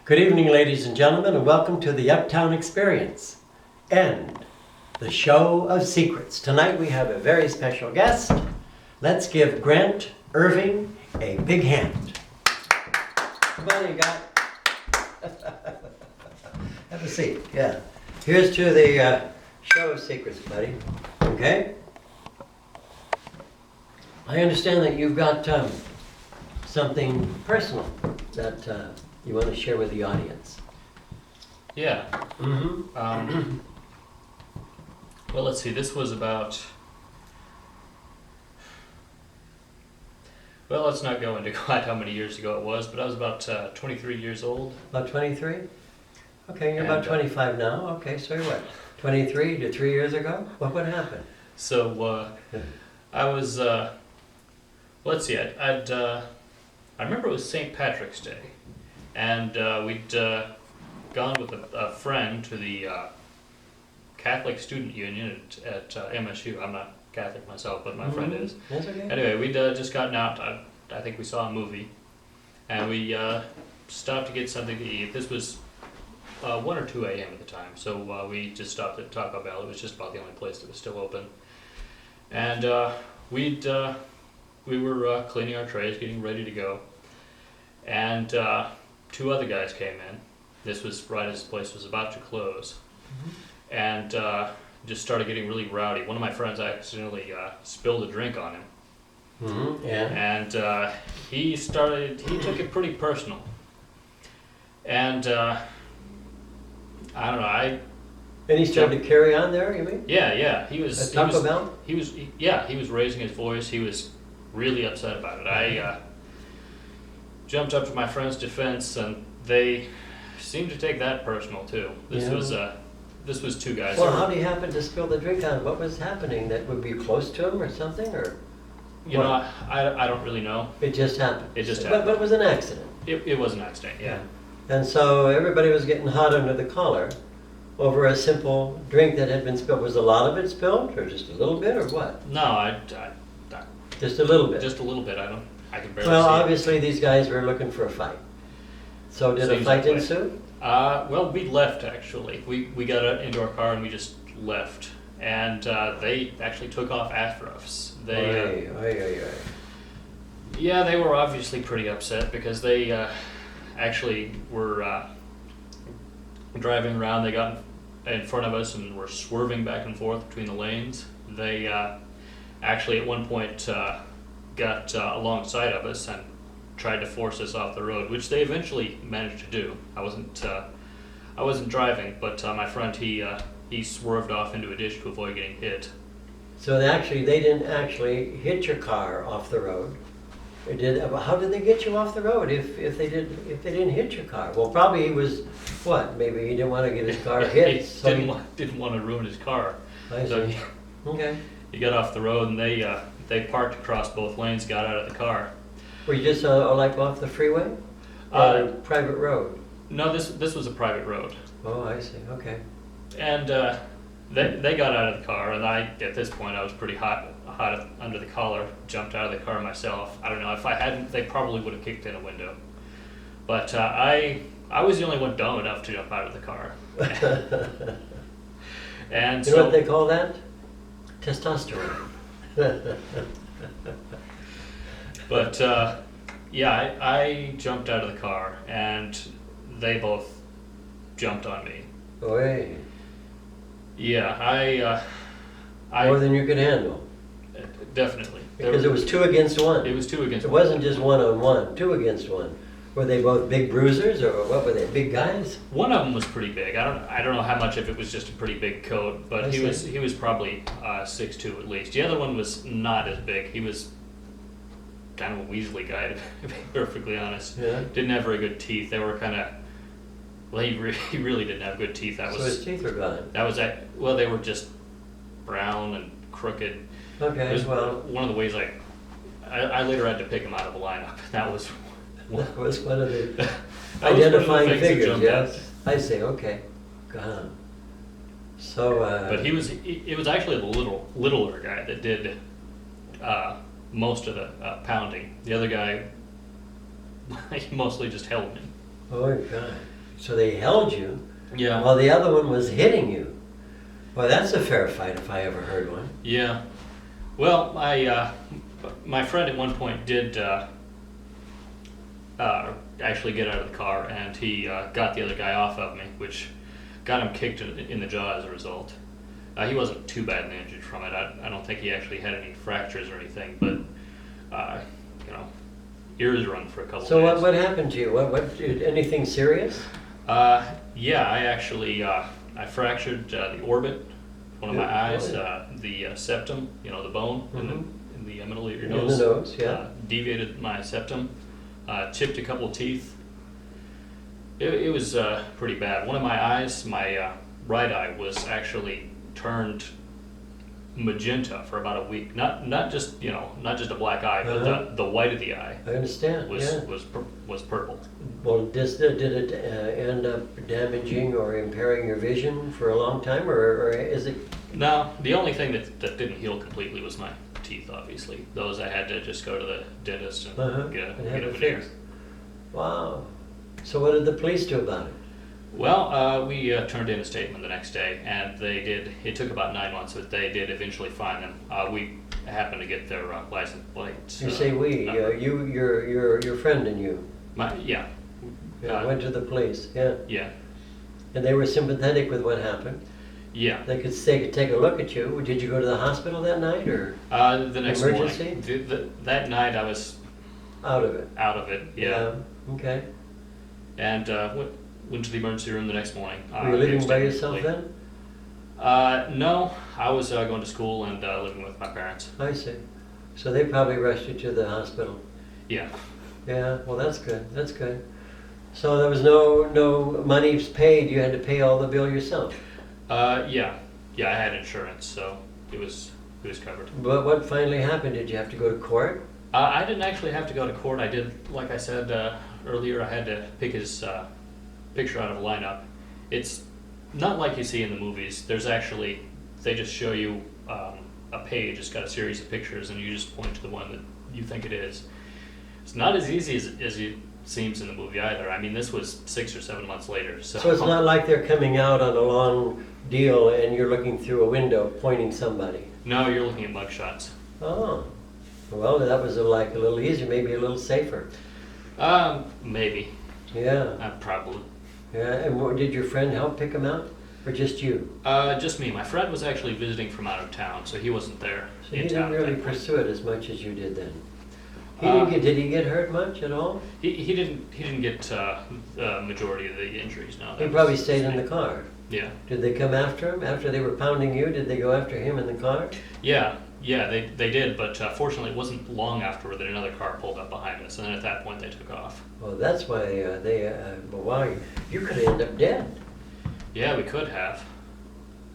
Good evening, ladies and gentlemen, and welcome to the Uptown Experience and the Show of Secrets. Tonight we have a very special guest. Let's give Grant Irving a big hand. Come on, you guys. Have a seat, yeah. Here's to the Show of Secrets, buddy. Okay? I understand that you've got something personal that you want to share with the audience. Yeah. Mm-hmm. Well, let's see. This was about. Well, let's not go into quite how many years ago it was, but I was about 23 years old. About 23? Okay, you're about 25 now. Okay, so you're what? 23 to 3 years ago? What happened? So I was. Let's see. I remember it was St. Patrick's Day, and we'd gone with a friend to the Catholic Student Union at MSU. I'm not Catholic myself, but my friend is. That's okay. Anyway, we'd just gotten out. I think we saw a movie, and we stopped to get something to eat. This was 1 or 2 a.m. at the time, so we just stopped at Taco Bell. It was just about the only place that was still open. And we were cleaning our trays, getting ready to go, and 2 other guys came in. This was right as the place was about to close, and just started getting really rowdy. One of my friends accidentally spilled a drink on him. Mm-hmm. Yeah. And he took it pretty personal. And I don't know, And he started to carry on there, you mean? yeah, he was. At Taco Bell? He was raising his voice. He was really upset about it. I jumped up to my friend's defense, and they seemed to take that personal too. This was 2 guys. Well, how did he happen to spill the drink on him? What was happening? That would be close to him or something? Or You know, I don't really know. it just happened? It just happened. But it was an accident. It was an accident, yeah. And so everybody was getting hot under the collar over a simple drink that had been spilled. Was a lot of it spilled, or just a little bit, or what? No, Just a little bit. just a little bit. I can barely Well, see obviously these guys were looking for a fight. So did a Seems fight that way. ensue? Well, we left actually. We got into our car and we just left, and they actually took off after us. They yeah, they were obviously pretty upset because they actually were driving around. They got in front of us and were swerving back and forth between the lanes. They actually at one point got alongside of us and tried to force us off the road, which they eventually managed to do. I wasn't driving, but my friend he swerved off into a ditch to avoid getting hit. So they didn't actually hit your car off the road. It did. How did they get you off the road if they didn't hit your car? Well, probably he was what? Maybe he didn't want to get his car hit. He So didn't want to ruin his car. I So see. Okay. he got off the road, and they parked across both lanes, got out of the car. Were you just like off the freeway? Or private road? No, this was a private road. Oh, I see. Okay. And they got out of the car, and at this point I was pretty hot under the collar. Jumped out of the car myself. I don't know, if I hadn't, they probably would have kicked in a window. But I was the only one dumb enough to jump out of the car. And You know what they call that? Testosterone. But yeah, I jumped out of the car, and they both jumped on me. Oy. Yeah, More than you could handle. Definitely. Because it was 2 against 1. It was 2 against It 1. wasn't just 1-on-1, 2 against 1. Were they both big bruisers, or what were they, big guys? One of them was pretty big. I don't know how much of it was just a pretty big coat, but I he see. was probably 6'2" at least. The other one was not as big. He was kind of a Weasley guy, to be perfectly honest. Yeah. Didn't have very good teeth. They were kind of, well, he really didn't have good teeth. So his teeth were gone. Well, they were just brown and crooked. Okay, It was well, one of the ways I later had to pick him out of the lineup. That was that was one of the that was one of the identifying things that figures, jumped out. yes? I see, okay. Gone. So, But it was actually the littler guy that did most of the pounding. The other guy, he mostly just held me. oh, God. So they held you Yeah. while the other one was hitting you. Well, that's a fair fight if I ever heard one. Yeah. Well, my friend at one point did actually get out of the car, and he got the other guy off of me, which got him kicked in the jaw as a result. He wasn't too badly injured from it. I don't think he actually had any fractures or anything, but ears run for a couple So days. what happened to you? What anything serious? Yeah, I actually I fractured the orbit, one of my eyes, the septum, the bone in the middle of your nose. In the nose, yeah. Deviated my septum, chipped a couple of teeth. It was pretty bad. One of my eyes, my right eye, was actually turned magenta for about a week. Not just a black eye, but the white of the eye I understand. was purple. Well, did it end up damaging or impairing your vision for a long time, or is it? No, the only thing that didn't heal completely was my teeth. Obviously, those I had to just go to the dentist and get a veneer. Wow. So what did the police do about it? Well, we turned in a statement the next day, and they did. It took about 9 months, but they did eventually find them. We happened to get their license plates. You say we, your friend and you. Yeah. Went to the police. Yeah. Yeah. And they were sympathetic with what happened. Yeah. They could take a look at you. Did you go to the hospital that night, or the next emergency? morning? That night I was out of it. Out of it. Yeah. Okay. And went to the emergency room the next morning. Were you living by yourself then? No, I was going to school and living with my parents. I see. So they probably rushed you to the hospital. Yeah. Yeah. Well, that's good. That's good. So there was no money paid. You had to pay all the bill yourself. Yeah. I had insurance, so it was covered. But what finally happened? Did you have to go to court? I didn't actually have to go to court. I did, like I said earlier, I had to pick his picture out of a lineup. It's not like you see in the movies. There's actually, they just show you a page. It's got a series of pictures, and you just point to the one that you think it is. It's not as easy as it seems in the movie either. I mean, this was 6 or 7 months later. So it's not like they're coming out on a long deal and you're looking through a window pointing somebody. No, you're looking at mugshots. Oh, well, that was like a little easier, maybe a little safer. Maybe. Yeah. Probably. Yeah, and did your friend help pick him out, or just you? Just me. My friend was actually visiting from out of town, so he wasn't there. So he didn't really pursue it as much as you did then. Did he get hurt much at all? He didn't get the majority of the injuries. No. He probably stayed in the car. Yeah. Did they come after him after they were pounding you? Did they go after him in the car? Yeah, they did, but fortunately it wasn't long afterward that another car pulled up behind us, and then at that point they took off. Well, that's why you could have ended up dead. Yeah, we could have.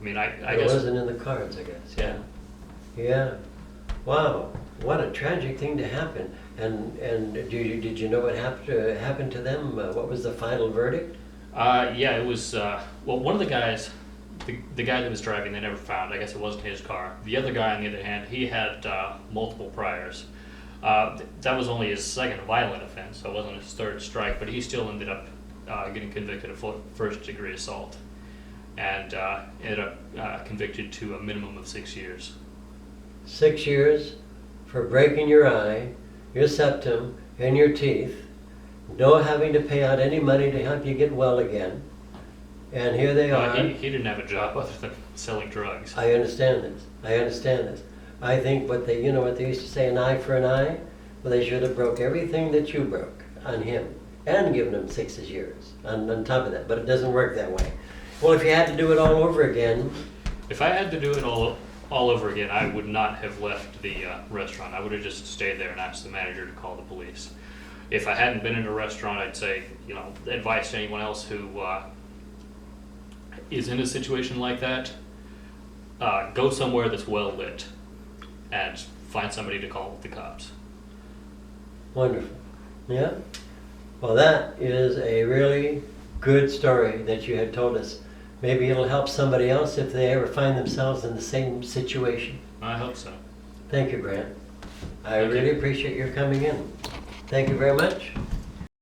I mean, I It guess... wasn't in the cards, I guess. Yeah. Yeah. Wow, what a tragic thing to happen. And did you know what happened to them? What was the final verdict? Yeah, it was, well, one of the guys, the guy that was driving, they never found. I guess it wasn't his car. The other guy, on the other hand, he had multiple priors. That was only his second violent offense, so it wasn't his third strike, but he still ended up getting convicted of first-degree assault and ended up convicted to a minimum of 6 years. 6 years for breaking your eye, your septum, and your teeth, no having to pay out any money to help you get well again. And here they are. He didn't have a job other than selling drugs. I understand this. I think what they used to say, an eye for an eye. Well, they should have broke everything that you broke on him and given him 6 years on top of that. But it doesn't work that way. Well, if you had to do it all over again. If I had to do it all over again, I would not have left the restaurant. I would have just stayed there and asked the manager to call the police. If I hadn't been in a restaurant, I'd say, advice to anyone else who is in a situation like that, go somewhere that's well lit and find somebody to call the cops. Wonderful. Yeah? Well, that is a really good story that you had told us. Maybe it'll help somebody else if they ever find themselves in the same situation. I hope so. Thank you, Grant. I really appreciate your coming in. Thank you very much.